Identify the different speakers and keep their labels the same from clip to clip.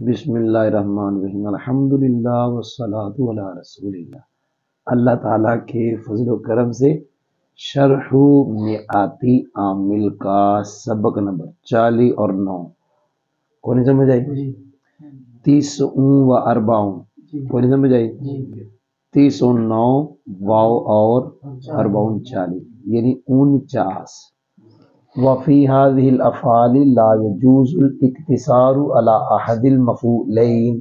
Speaker 1: بسم اللہ الرحمن الرحیم الحمدللہ والصلاة علی رسول اللہ۔ اللہ تعالیٰ کے فضل و کرم سے شرح میعاتی عامل کا سبق نمبر 40 اور 9 کون نہیں سمجھ آئی؟ 30 و 40 کون نہیں سمجھ آئی؟ 30 و 9 واو اور 40 40 یعنی 49۔ وفی هذه الافعال لا يجوز الاقتصار على احد المفعولين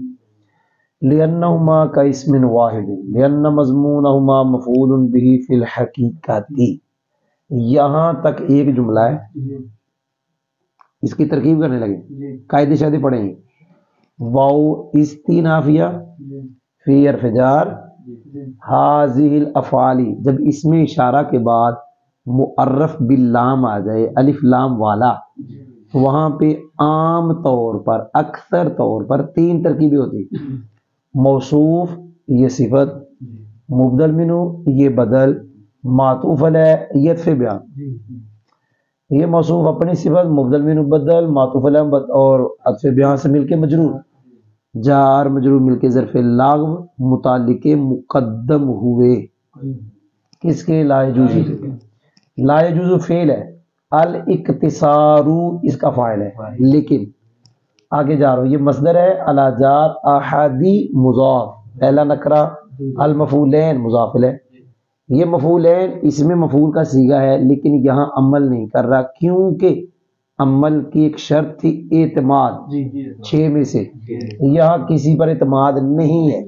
Speaker 1: لانهما كاسم واحد لان مضمونهما مفعول به في الحقيقة۔ یہاں تک ایک جملہ ہے، اس کی ترکیب کرنے لگے، قاعدے شاعدے پڑھیں گے۔ واو استینافیہ فی حرف جار هذه الافعال، جب اس میں اشارہ کے بعد معرف باللام آ جائے، الف لام والا، وہاں پہ عام طور پر اکثر طور پر 3 ترکیبیں ہوتی، موصوف یہ صفت، مبدل منہ یہ بدل، معطوف علیہ یہ عطف بیان۔ یہ موصوف اپنی صفت، مبدل منہ بدل، معطوف علیہ اور عطف بیان سے مل کے مجرور، جار مجرور مل کے ظرف لغو متعلق مقدم ہوئے کس کے؟ لا یجوز۔ لا یجوز فعل ہے، الاقتصار اس کا فاعل ہے، لیکن آگے جا رہا ہوں، یہ مصدر ہے، علی جار احدی مضاف، پہلا نکرہ، المفعولین مضاف الیہ، یہ مفعولین اس میں مفعول کا صیغہ ہے لیکن یہاں عمل نہیں کر رہا کیونکہ عمل کی ایک شرط تھی اعتماد 6 میں سے، یہاں کسی پر اعتماد نہیں ہے۔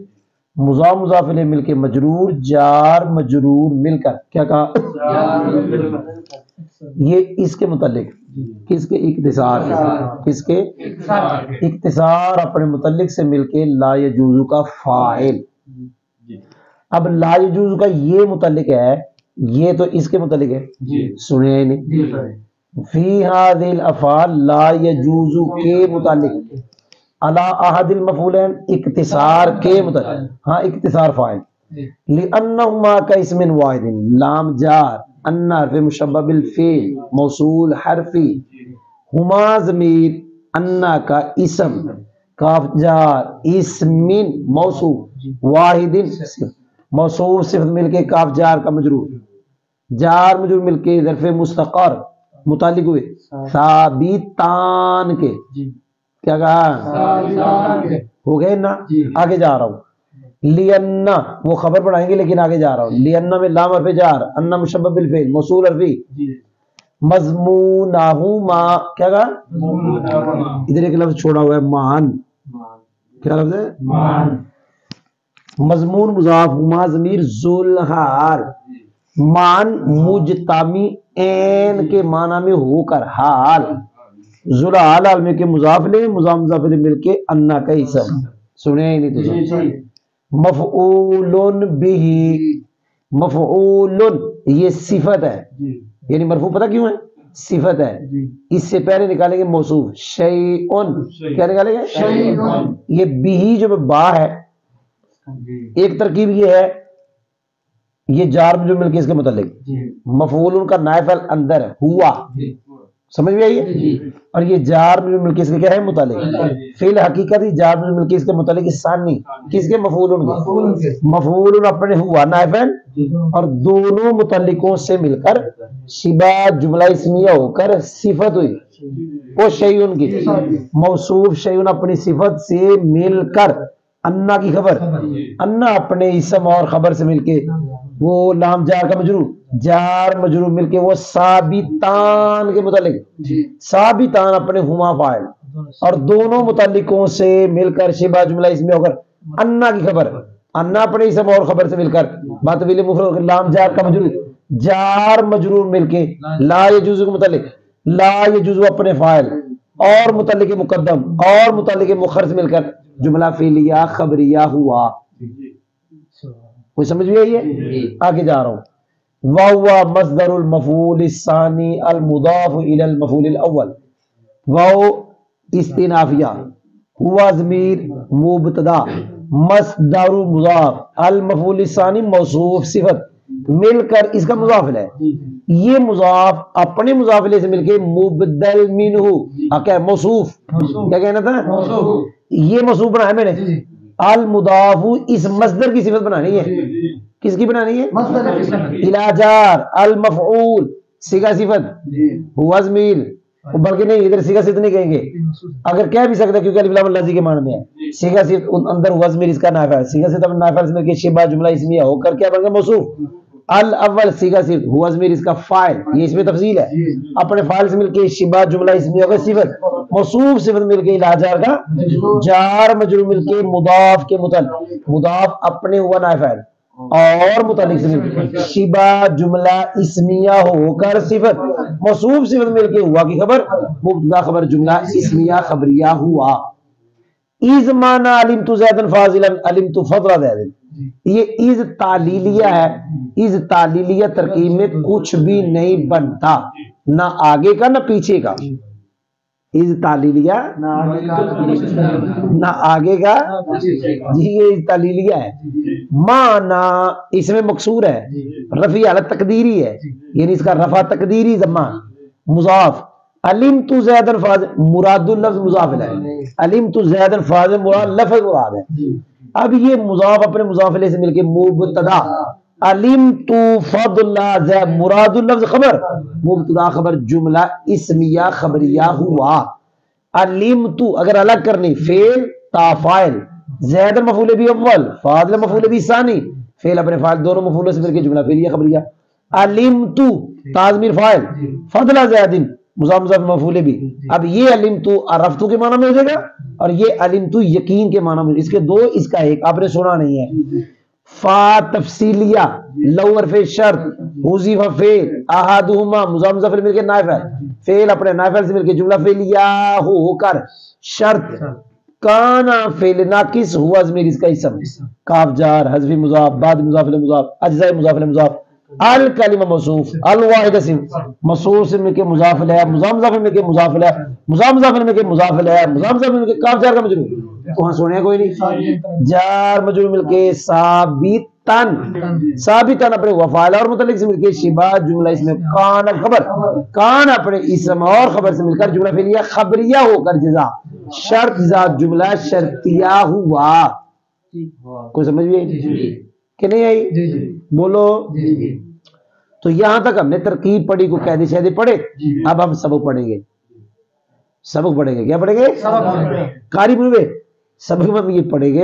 Speaker 1: مضاف مضاف الیہ مل کے مجرور، جار مجرور مل کر کیا کہا؟ یہ اس کے متعلق کس کے؟ اقتصار، کس کے؟ اقتصار اپنے متعلق سے مل کے لا یجوز کا فاعل۔ اب لا یجوز کا یہ متعلق ہے، یہ تو اس کے متعلق ہے، سنیں نہیں، فی هذه الافعال لا یجوز کے متعلق، علی احد المفعولین اقتصار کے متعلق، ہاں اقتصار فاعل، لانہما کاسم واحد، لام جار، ان حرف مشبہ بالفعل موصول حرفی، ہما ضمیر، ان کا اسم، کاف جار، اسم موصوف، واحد موصوف صفت مل کے کاف جار کا مجرور، جار مجرور مل کے ظرف مستقر متعلق ہوئے ثابتان کے، کیا کہا؟ ہو گئے نا؟ آگے جا رہا ہوں، لینا وہ خبر پڑھائیں گے لیکن آگے جا رہا ہوں، لینا میں لام حرف جار، ان مشبہ بالفعل موصول حرفی، مضمونہما کیا کہا؟ ادھر ایک لفظ چھوڑا ہوا ہے، مان، کیا لفظ ہے؟ مان، مضمون مضاف، ہما ضمیر، ذوالحال، مان مجتمی این کے معنی میں ہو کر، حال، ذوالحال حال میں کے مضاف لے، مضاف مضاف لے مل کے انا کا اسم، سنے ہی نہیں تو مفعول بہ، مفعول یہ صفت ہے، یعنی مرفوع پتہ کیوں ہے؟ صفت ہے، اس سے پہلے نکالیں گے موصوف، شیئن، کیا نکالیں گے؟ شیئن، یہ بہ جو با ہے، ایک ترکیب یہ ہے، یہ جار جو مل کے اس کے متعلق، مفعول کا نائب فاعل اندر ہے، ہوا، سمجھ میں آئی ہے؟ اور یہ جار جو مل کے اس کے کیا ہے؟ متعلق، فعل حقیقت ہی جار جو مل کے اس کے متعلق ثانی، کس کے؟ مفعول کے، مفعول اپنے ہوا نائب فاعل اور دونوں متعلقوں سے مل کر شبہ جملہ اسمیہ ہو کر صفت ہوئی، وہ شیئن کی، موصوف شیئن اپنی صفت سے مل کر، انا کی خبر، انا اپنے اسم اور خبر سے مل کے، وہ لام جار کا مجرور، جار مجرور مل کے وہ ثابتان کے متعلق، ثابتان اپنے ہما فاعل اور دونوں متعلقوں سے مل کر شبہ جملہ اسمیہ ہو کر، انا کی خبر، انا اپنے اسم اور خبر سے مل کر، باطویل مفرد لام جار کا مجرور، جار مجرور مل کے لا یجوز کے متعلق، لا یجوز اپنے فاعل اور متعلق مقدم اور متعلق مؤخر سے مل کر جملہ فعلیہ خبریہ ہوا۔ کوئی سمجھ بھی آئی ہے؟ آگے جا رہا ہوں، وَهُوَ مصدر المفعول الثانی المضاف الى المفعول الاول، وہ استنافیہ، ہوا ضمیر مبتدا، مصدر مضاف، المفعول الثانی موصوف صفت مل کر اس کا مضاف ہے، یہ مضاف اپنے مضاف سے مل کے مبدل منہ کیا موصوف، کیا کہنا تھا؟ یہ موصوف بنایا میں نے. المضاف اس مصدر کی صفت بنانی ہے. کس کی بنانی ہے؟ الی جار. المفعول صیغہ صفت ہوا ضمیر. بلکہ نہیں ادھر صیغہ صفت نہیں کہیں گے, اگر کہہ بھی سکتے کیونکہ الف لام اللذی کے معنی میں ہے. صیغہ صفت اندر ہوا ضمیر اس کا نائب ہے. صیغہ صفت نائب سے مل کے شبہ جملہ اسمیہ ہو کر کیا بن گیا موصوف. الاول صیغہ صفت ہوا ضمیر اس کا فاعل, یہ اس میں تفصیل ہے. اپنے فاعل سے مل کے شبہ جملہ اسمیہ کا صفت. موصوف صفت مل کے الی جار کا جار مجرور مل کے مضاف کے متعلق. مضاف اپنے ہوا نائب فاعل اور متعلق سے مل کے شبہ جملہ اسمیہ ہو کر صفت. موصوف صفت مل کے ہوا کی خبر مبتدا خبر جملہ اسمیہ خبریہ ہوا. از مانا علمت زیدن فاضلا علمت فضل زیدن. یہ از تعلیلیہ ہے. از تعلیلیہ ترکیب میں کچھ بھی نہیں بنتا, نہ آگے کا نہ پیچھے کا. از تعلیلیہ نہ آگے کا, جی یہ تعلیلیہ ہے. مانا اس میں مقصور ہے, رفع حالت تقدیری ہے, یعنی اس کا رفع تقدیری ضمہ. مضاف علمت زیدن فاضل مراد اللفظ مضاف الیہ. علمت زیدن فاضل مراد لفظ مراد ہے. اب یہ مضاف اپنے مضاف الیہ سے مل کے مبتدا. علمت فضل زید مراد اللفظ خبر مبتدا خبر جملہ اسمیہ خبریہ ہوا. علمت اگر الگ کرنی فعل تا فاعل, زید مفعول بھی اول, فاضل مفعول بھی ثانی, فعل اپنے فاعل دونوں مفعولوں سے مل کے جملہ فعلیہ خبریہ. علمت تا ضمیر فاعل فضل زید مضاف مضاف مفعول بھی. اب یہ علمت عرفت کے معنی میں ہو جائے گا, اور یہ علمت یقین کے معنی میں. اس کے دو, اس کا ایک, آپ نے سنا نہیں ہے. فا تفصیلیہ لو حرف شرط حذف فعل احدہما مضاف مضاف مل کے نائب ہے, فعل اپنے نائب سے مل کے جملہ فعلیہ ہو کر شرط. کانا فعل ناقص ہوا ضمیر اس کا اسم, کاف جار حذف مضاف بعد مضاف الیہ مضاف اجزاء مضاف الیہ مضاف. الکلمہ موصوف الواحد اسم موصوف سے مل کے مضاف الیہ مضاف مضاف مل کے مضاف الیہ مضاف مضاف مل کے مضاف الیہ مضاف مضاف مل کے کاف جار کا مجرور. وہاں سونے کوئی نہیں, جار مجرور مل کے ثابتن. ثابتن اپنے وفعل اور متعلق سے مل کے شبہ جملہ اس میں کان خبر, کان اپنے اسم اور خبر سے مل کر جملہ فعلیہ خبریہ ہو کر جزا شرط جزا جملہ شرطیہ ہوا. کوئی سمجھ بھی آئی کہ نہیں آئی؟ بولو. تو یہاں تک ہم نے ترکیب پڑھی کو قاعدے شاعدے پڑھے. اب ہم سبق پڑھیں گے. سبق پڑھیں گے, کیا پڑھیں گے؟ قاری بنوے. سبق میں یہ پڑھیں گے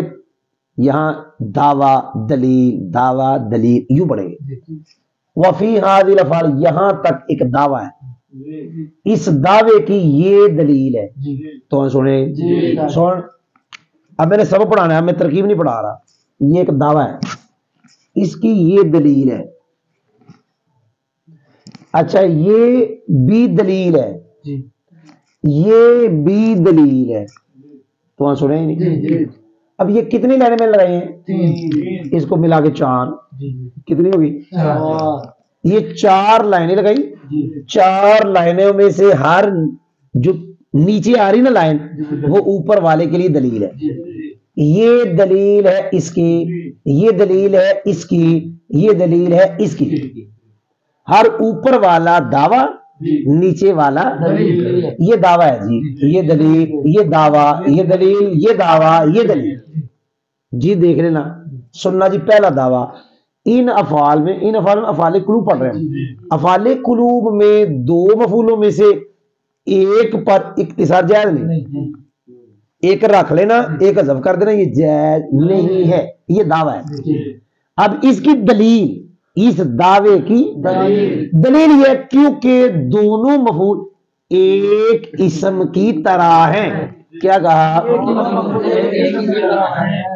Speaker 1: یہاں دعویٰ دلیل یوں پڑھیں گے. وفی هذه الافعال یہاں تک ایک دعویٰ ہے, اس دعوے کی یہ دلیل ہے. تو سنیں سن, اب میں نے سبق پڑھانا ہے, میں ترکیب نہیں پڑھا رہا. یہ ایک دعویٰ ہے, اس کی یہ دلیل ہے. اچھا یہ بھی دلیل ہے, یہ بھی دلیل ہے. تو وہاں سنیں نہیں. اب یہ کتنی لائنیں میں لگائی ہیں؟ اس کو ملا کے 4. کتنی ہوگی؟ یہ 4 لائنیں لگائی. 4 لائنوں میں سے ہر جو نیچے آ رہی نا لائن وہ اوپر والے کے لیے دلیل ہے. یہ دلیل ہے اس کی, یہ دلیل ہے اس کی, یہ دلیل ہے اس کی. ہر اوپر والا دعویٰ نیچے والا یہ دعویٰ ہے جی, یہ دلیل یہ دعویٰ یہ دلیل یہ دعویٰ یہ دلیل. جی دیکھ لینا سننا جی. پہلا دعویٰ ان افعال میں افعال قلوب پڑھ رہے ہیں. افعال قلوب میں 2 مفعولوں میں سے ایک پر اختصار جائز نہیں, ایک رکھ لینا ایک حذف کر دینا, یہ جائز نہیں ہے. یہ دعویٰ ہے. اب اس کی دلیل, اس دعوے کی دلیل یہ کیونکہ دونوں مفعول ایک اسم کی طرح ہیں. کیا کہا؟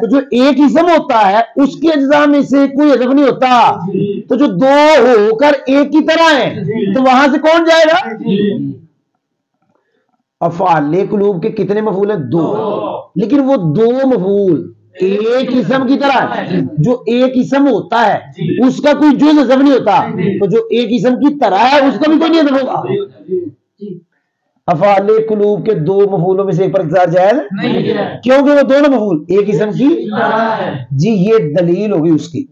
Speaker 1: تو جو ایک اسم ہوتا ہے اس کے اجزاء میں سے کوئی حذف نہیں ہوتا. تو جو 2 ہو کر ایک کی طرح ہیں تو وہاں سے کون جائے گا؟ افعال قلوب کے کتنے مفعول ہیں؟ 2. لیکن وہ 2 مفعول ایک اسم کی طرح ہے. جو ایک اسم ہوتا ہے اس کا کوئی جز حذف نہیں ہوتا, تو جو ایک اسم کی طرح ہے اس کا بھی کوئی نہیں حذف ہوگا. افعال قلوب کے 2 مفعولوں میں سے ایک پر اختصار جائز نہیں, کیونکہ وہ دونوں مفعول ایک اسم کی جی. یہ دلیل ہوگی اس کی.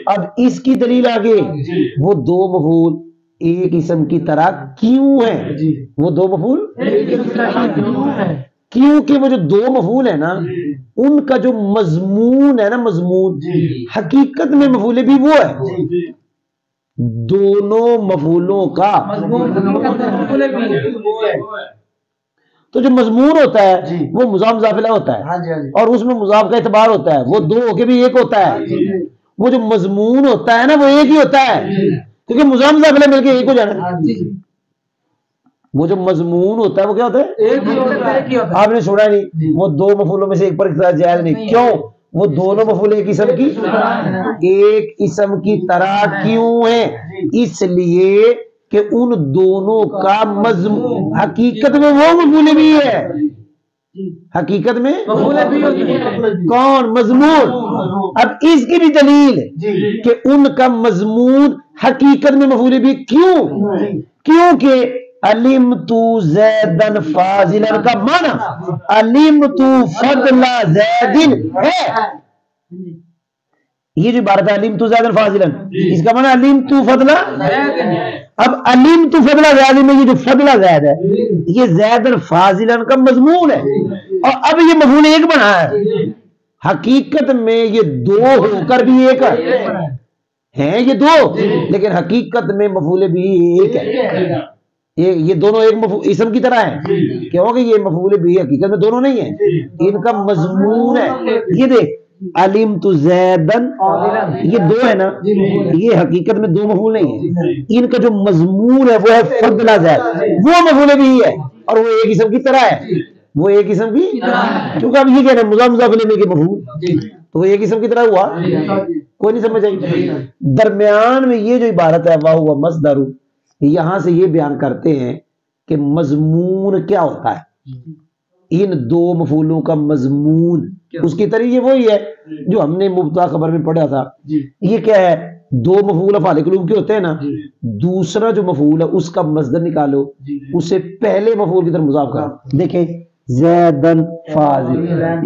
Speaker 1: اب اس کی دلیل آگے, وہ 2 مفعول ایک اسم کی طرح کیوں ہیں؟ وہ 2 مفعول کیونکہ وہ جو دو مفعول ہے نا ان کا جو مضمون ہے نا، مضمون حقیقت میں مفعول بھی وہ ہے، دونوں مفعولوں کا تو جو مضمون ہوتا ہے وہ مضاف مضاف الیہ ہوتا ہے، اور اس میں مضاف کا اعتبار ہوتا ہے، وہ دو ہو کے بھی ایک ہوتا ہے۔ وہ جو مضمون ہوتا ہے نا وہ ایک ہی ہوتا ہے، کیونکہ مضاف مضاف الیہ مل کے ایک ہو جانا ہے۔ وہ جو مضمون ہوتا ہے وہ کیا ہوتا ہے؟ ایک ہی ہوتا ہے۔ آپ نے سنا نہیں وہ دو مفعولوں میں سے ایک پر اقتراض جائز نہیں، کیوں؟ وہ دونوں مفعول ایک اسم کی ایک اسم کی طرح کیوں ہیں؟ اس لیے کہ ان دونوں کا مضمون حقیقت میں وہ مفعول بھی ہے، حقیقت میں کون؟ مضمون۔ اب اس کی بھی دلیل ہے کہ ان کا مضمون حقیقت میں مفعول بھی، کیوں؟ کیونکہ علمت زیدن فاضلا کا معنی علمت فضل زید ہے۔ یہ جو عبارت ہے علمت زیدن فاضلا، اس کا معنی علمت فضل۔ اب علمت فضل زید میں یہ جو فضل زید ہے یہ زیدن فاضلا کا مضمون ہے، اور اب یہ مفعول ایک بنا ہے۔ حقیقت میں یہ دو ہو کر بھی ایک ہے، یہ دو، لیکن حقیقت میں مفعول بھی ایک ہے۔ یہ دونوں ایک اسم کی طرح ہیں، کیونکہ یہ مفعول بھی حقیقت میں دونوں نہیں ہیں، ان کا مضمون ہے۔ یہ دیکھ علمت زیدن، یہ دو ہے نا، یہ حقیقت میں دو مفعول نہیں ہیں، ان کا جو مضمون ہے وہ ہے فضل زید، وہ مفعول بھی ہے اور وہ ایک اسم کی طرح ہے، وہ ایک اسم کی، کیونکہ اب یہ کہہ رہے ہیں مضاف مضاف الیہ کے مفعول، تو وہ ایک اسم کی طرح ہوا، کوئی نہیں سمجھ آئی۔ درمیان میں یہ جو عبارت ہے وَهُوَ مصدر، یہاں سے یہ بیان کرتے ہیں کہ مضمون کیا ہوتا ہے، ان دو مفعولوں کا مضمون، اس کی طرح یہ وہی ہے جو ہم نے مبتدا خبر میں پڑھا تھا۔ یہ کیا ہے؟ دو مفعول افعال قلوب کے ہوتے ہیں نا، دوسرا جو مفعول ہے اس کا مصدر نکالو، اسے پہلے مفعول کی طرف مضاف کرو۔ دیکھیں زیدن فاضل،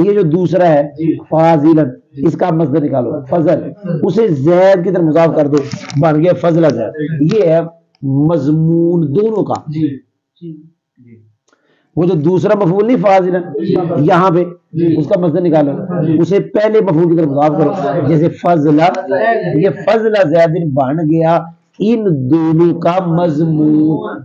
Speaker 1: یہ جو دوسرا ہے فاضلن، اس کا مصدر نکالو فضل، اسے زید کی طرف مضاف کر دو، بن گیا فضل زید۔ یہ ہے مضمون دونوں کا۔ وہ جو دوسرا مفعول نہیں فاضلن، یہاں پہ اس کا مصدر نکالو، اسے پہلے مفعول کی طرف مضاف کرو، جیسے فضل، یہ فضل زید بن گیا ان دونوں کا مضمون۔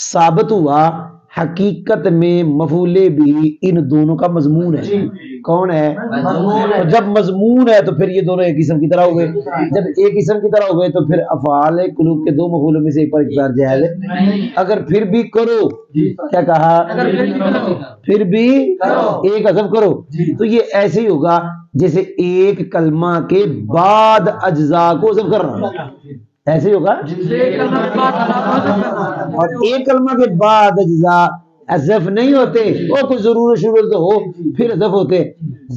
Speaker 1: ثابت ہوا حقیقت میں مفعول بھی ان دونوں کا مضمون ہے۔ کون ہے؟ تو جب مضمون ہے تو پھر یہ دونوں ایک اسم کی طرح ہو گئے، جب ایک اسم کی طرح ہو گئے تو پھر افعال قلوب کے دو مفعولوں میں سے ایک پر اقتدار جائز ہے۔ اگر پھر بھی کرو، کیا کہا؟ پھر بھی ایک حذف کرو، تو یہ ایسے ہی ہوگا جیسے ایک کلمہ کے بعد اجزاء کو حذف کرنا، ایسے ہی ہوگا۔ اور ایک کلمہ کے بعد اجزاء حذف نہیں ہوتے، وہ کوئی ضرور شروع ہو پھر حذف ہوتے۔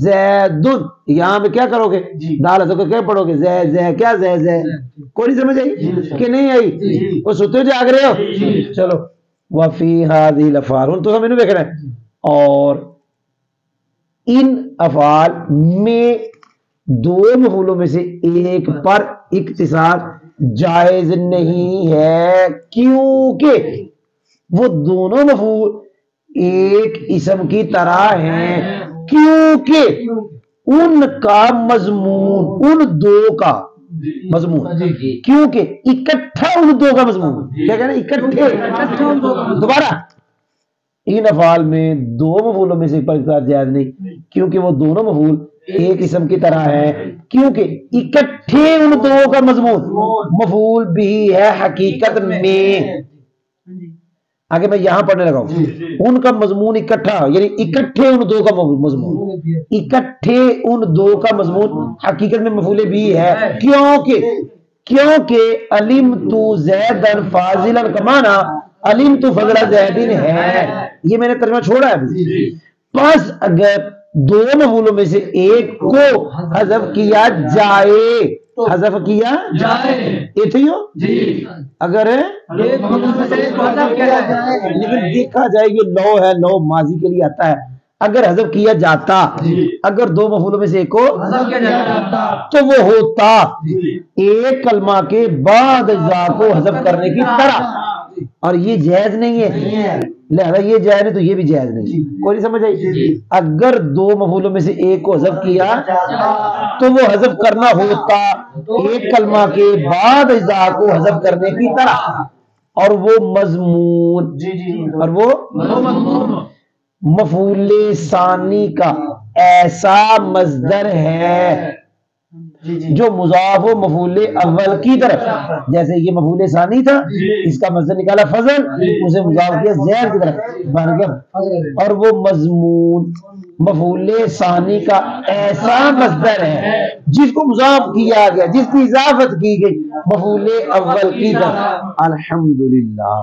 Speaker 1: زیدن، یہاں پہ کیا کرو گے؟ دال حذف کر کے پڑھو گے زے زے، کیا زے زے؟ کوئی نہیں سمجھ آئی کہ نہیں آئی؟ وہ سوتے ہو جاگ رہے ہو؟ چلو وفی ہذہ الافعال، تو ہم انہوں دیکھ رہے ہیں، اور ان افعال میں دو مفعولوں میں سے ایک پر اقتصار جائز نہیں ہے، کیونکہ وہ دونوں مفعول ایک اسم کی طرح ہیں، کیونکہ ان کا مضمون، ان دو کا مضمون، کیونکہ اکٹھا ان دو کا مضمون، کیا کہنا؟ اکٹھے۔ دوبارہ ان افعال میں دو مفعولوں میں سے ایک پر اقتدار جائز نہیں، کیونکہ وہ دونوں مفعول ایک اسم کی طرح ہے، کیونکہ اکٹھے ان دو کا مضمون مفعول بھی ہے حقیقت میں۔ آگے میں یہاں پڑھنے لگا ہوں، ان کا مضمون اکٹھا، یعنی اکٹھے ان دو کا مضمون، اکٹھے ان دو کا مضمون حقیقت میں مفعول بھی ہے، کیونکہ علمت زیدن فاضلا کا معنی علمت فضل زیدن ہے۔ یہ میں نے ترجمہ چھوڑا ہے ابھی۔ پس اگر دو مفعولوں میں سے ایک کو حذف کیا جائے، حذف کیا جائے، اگر لیکن دیکھا جائے یہ لو ہے، لو ماضی کے لیے آتا ہے، اگر حذف کیا جاتا، اگر دو مفعولوں میں سے ایک کو تو وہ ہوتا ایک کلمہ کے بعد اجزاء کو حذف کرنے کی طرح، اور یہ جائز نہیں ہے، لہذا یہ جائز نہیں تو یہ بھی جائز نہیں. کوئی نہیں سمجھ آئی؟ اگر دو مفعولوں میں سے ایک کو حذف کیا تو وہ حذف کرنا ہوتا ایک کلمہ کے بعد اجزاء کو حذف کرنے کی طرح، اور وہ مضمون، اور وہ مفعول ثانی کا ایسا مصدر ہے جو مضاف و مفعول اول کی طرف، جیسے یہ مفعول ثانی تھا، اس کا مصدر نکالا فضل، اسے مضاف کیا زید کی طرف بن گیا، اور وہ مضمون مفعول ثانی کا ایسا مصدر ہے جس کو مضاف کیا گیا، جس کی اضافت کی گئی مفعول اول کی طرف. الحمدللہ.